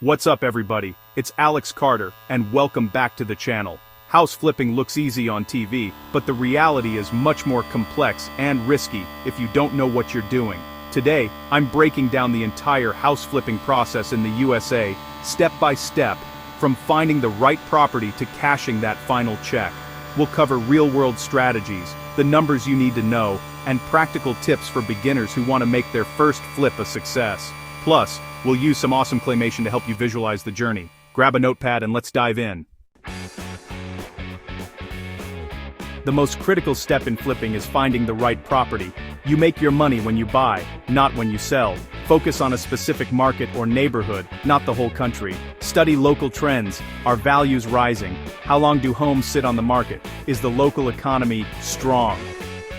What's up everybody, it's Alex Carter, and welcome back to the channel. House flipping looks easy on TV, but the reality is much more complex and risky if you don't know what you're doing. Today, I'm breaking down the entire house flipping process in the USA, step by step, from finding the right property to cashing that final check. We'll cover real-world strategies, the numbers you need to know, and practical tips for beginners who want to make their first flip a success. Plus, we'll use some awesome claymation to help you visualize the journey. Grab a notepad and let's dive in. The most critical step in flipping is finding the right property. You make your money when you buy, not when you sell. Focus on a specific market or neighborhood, not the whole country. Study local trends. Are values rising? How long do homes sit on the market? Is the local economy strong?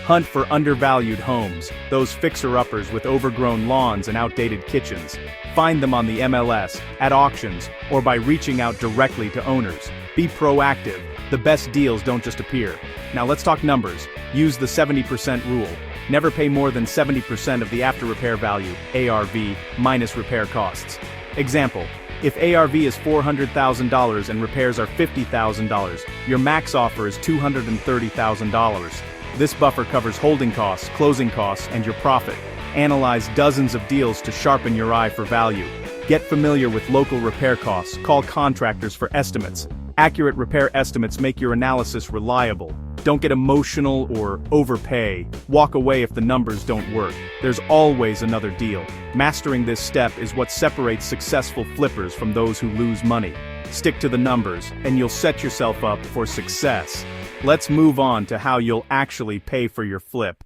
Hunt for undervalued homes, those fixer-uppers with overgrown lawns and outdated kitchens. Find them on the MLS, at auctions, or by reaching out directly to owners. Be proactive. The best deals don't just appear. Now let's talk numbers. Use the 70% rule. Never pay more than 70% of the after-repair value, ARV, minus repair costs. Example, if ARV is $400,000 and repairs are $50,000, your max offer is $230,000. This buffer covers holding costs, closing costs, and your profit. Analyze dozens of deals to sharpen your eye for value. Get familiar with local repair costs, call contractors for estimates. Accurate repair estimates make your analysis reliable. Don't get emotional or overpay. Walk away if the numbers don't work. There's always another deal. Mastering this step is what separates successful flippers from those who lose money. Stick to the numbers, and you'll set yourself up for success. Let's move on to how you'll actually pay for your flip.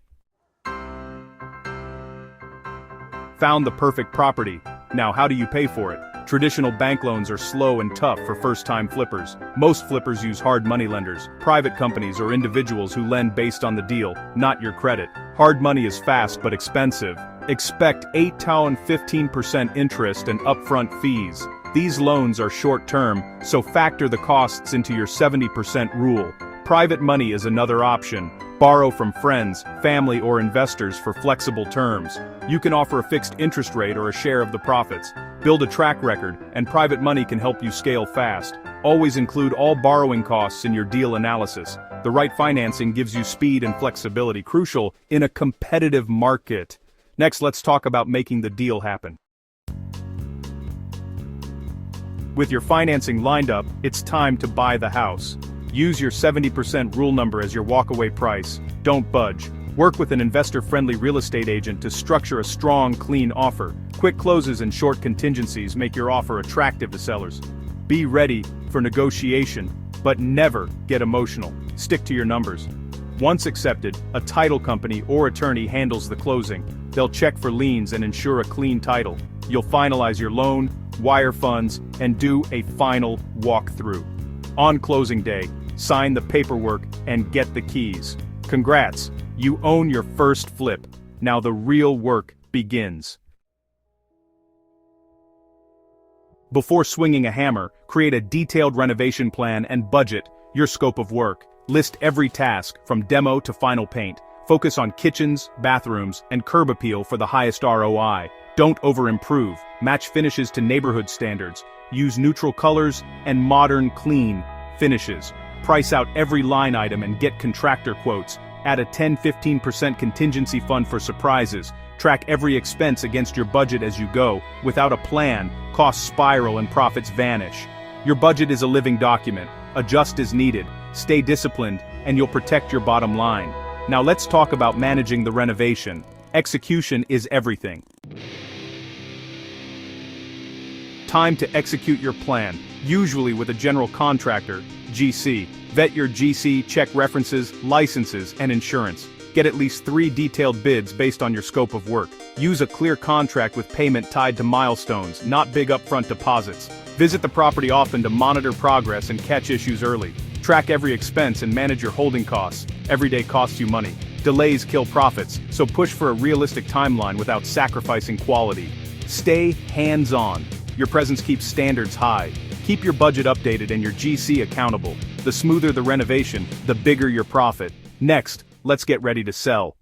Found the perfect property. Now how do you pay for it? Traditional bank loans are slow and tough for first-time flippers. Most flippers use hard money lenders, private companies or individuals who lend based on the deal, not your credit. Hard money is fast but expensive. Expect 8 to 15% interest and upfront fees. These loans are short-term, so factor the costs into your 70% rule. Private money is another option. Borrow from friends, family or investors for flexible terms. You can offer a fixed interest rate or a share of the profits. Build a track record, and private money can help you scale fast. Always include all borrowing costs in your deal analysis. The right financing gives you speed and flexibility, crucial in a competitive market. Next, let's talk about making the deal happen. With your financing lined up, it's time to buy the house. Use your 70% rule number as your walkaway price. Don't budge. Work with an investor-friendly real estate agent to structure a strong, clean offer. Quick closes and short contingencies make your offer attractive to sellers. Be ready for negotiation, but never get emotional. Stick to your numbers. Once accepted, a title company or attorney handles the closing. They'll check for liens and ensure a clean title. You'll finalize your loan, wire funds, and do a final walkthrough. On closing day, sign the paperwork and get the keys. Congrats, you own your first flip. Now the real work begins. Before swinging a hammer, create a detailed renovation plan and budget your scope of work. List every task, from demo to final paint. Focus on kitchens, bathrooms, and curb appeal for the highest ROI. Don't over-improve. Match finishes to neighborhood standards. Use neutral colors and modern, clean finishes. Price out every line item and get contractor quotes. Add a 10-15% contingency fund for surprises. Track every expense against your budget as you go. Without a plan, costs spiral and profits vanish. Your budget is a living document. Adjust as needed. Stay disciplined, and you'll protect your bottom line. Now let's talk about managing the renovation. Execution is everything. Time to execute your plan, usually with a general contractor, GC. Vet your GC, check references, licenses, and insurance. Get at least 3 detailed bids based on your scope of work. Use a clear contract with payment tied to milestones, not big upfront deposits. Visit the property often to monitor progress and catch issues early. Track every expense and manage your holding costs. Every day costs you money. Delays kill profits, so push for a realistic timeline without sacrificing quality. Stay hands-on. Your presence keeps standards high. Keep your budget updated and your GC accountable. The smoother the renovation, the bigger your profit. Next, let's get ready to sell.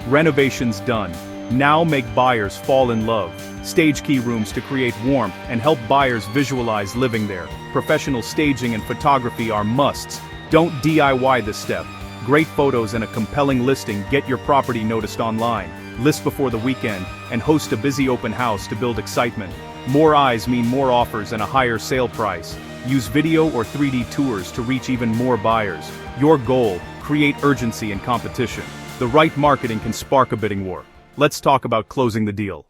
Renovation's done. Now make buyers fall in love. Stage key rooms to create warmth and help buyers visualize living there. Professional staging and photography are musts. Don't DIY this step. Great photos and a compelling listing get your property noticed online. List before the weekend, and host a busy open house to build excitement. More eyes mean more offers and a higher sale price. Use video or 3D tours to reach even more buyers. Your goal: create urgency and competition. The right marketing can spark a bidding war. Let's talk about closing the deal.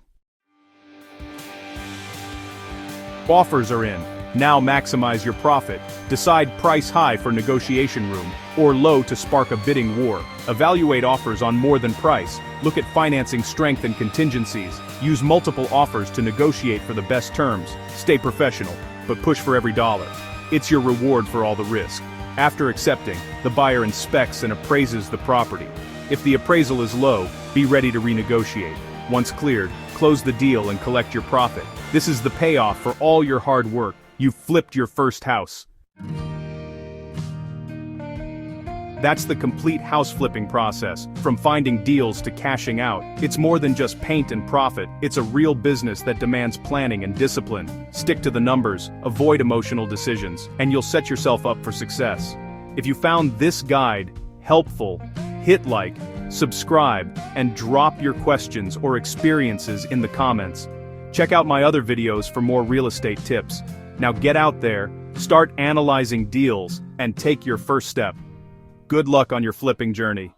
Offers are in. Now maximize your profit. Decide price high for negotiation room, or low to spark a bidding war. Evaluate offers on more than price. Look at financing strength and contingencies. Use multiple offers to negotiate for the best terms. Stay professional, but push for every dollar. It's your reward for all the risk. After accepting, the buyer inspects and appraises the property. If the appraisal is low, be ready to renegotiate. Once cleared, close the deal and collect your profit. This is the payoff for all your hard work. You've flipped your first house. That's the complete house flipping process, from finding deals to cashing out. It's more than just paint and profit, it's a real business that demands planning and discipline. Stick to the numbers, avoid emotional decisions, and you'll set yourself up for success. If you found this guide helpful, hit like, subscribe, and drop your questions or experiences in the comments. Check out my other videos for more real estate tips. Now get out there, start analyzing deals, and take your first step. Good luck on your flipping journey.